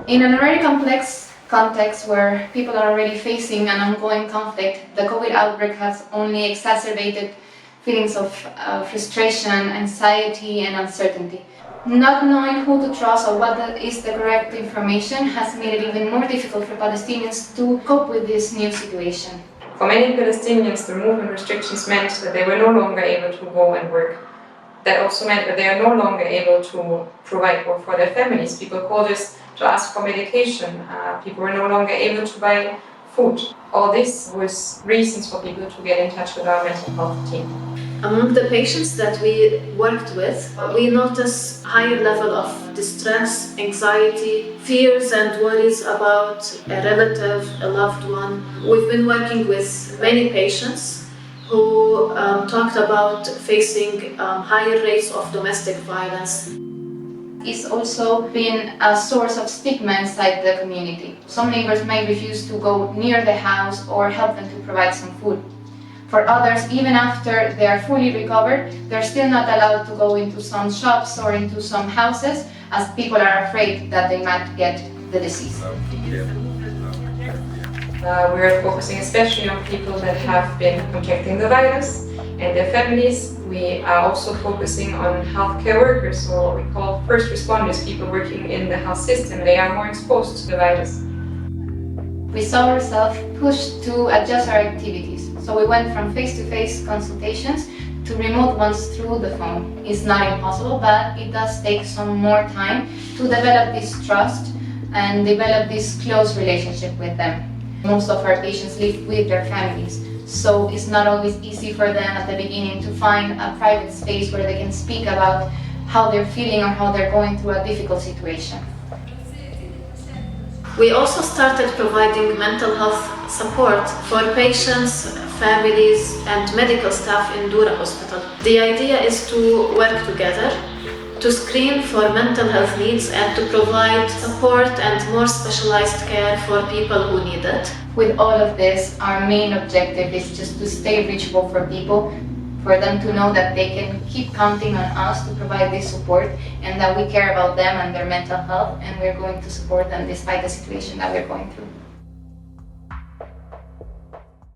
In an already complex context where people are already facing an ongoing conflict, the COVID outbreak has only exacerbated feelings of frustration, anxiety, and uncertainty. Not knowing who to trust or what is the correct information has made it even more difficult for Palestinians to cope with this new situation. For many Palestinians, the movement restrictions meant that they were no longer able to go and work. That also meant that they are no longer able to provide work for their families. People called us to ask for medication. People were no longer able to buy food. All this was reasons for people to get in touch with our mental health team. Among the patients that we worked with, we noticed a higher level of distress, anxiety, fears and worries about a relative, a loved one. We've been working with many patients who talked about facing higher rates of domestic violence. It's also been a source of stigma inside the community. Some neighbors may refuse to go near the house or help them to provide some food. For others, even after they are fully recovered, they're still not allowed to go into some shops or into some houses as people are afraid that they might get the disease. We're focusing especially on people that have been contracting the virus and their families. We are also focusing on healthcare workers, or what we call first responders, people working in the health system. They are more exposed to the virus. We saw ourselves pushed to adjust our activities, so we went from face-to-face consultations to remote ones through the phone. It's not impossible, but it does take some more time to develop this trust and develop this close relationship with them. Most of our patients live with their families, so it's not always easy for them at the beginning to find a private space where they can speak about how they're feeling or how they're going through a difficult situation. We also started providing mental health support for patients, families, and medical staff in Dura Hospital. The idea is to work together to screen for mental health needs and to provide support and more specialized care for people who need it. With all of this, our main objective is just to stay reachable for people, for them to know that they can keep counting on us to provide this support and that we care about them and their mental health, and we're going to support them despite the situation that we're going through.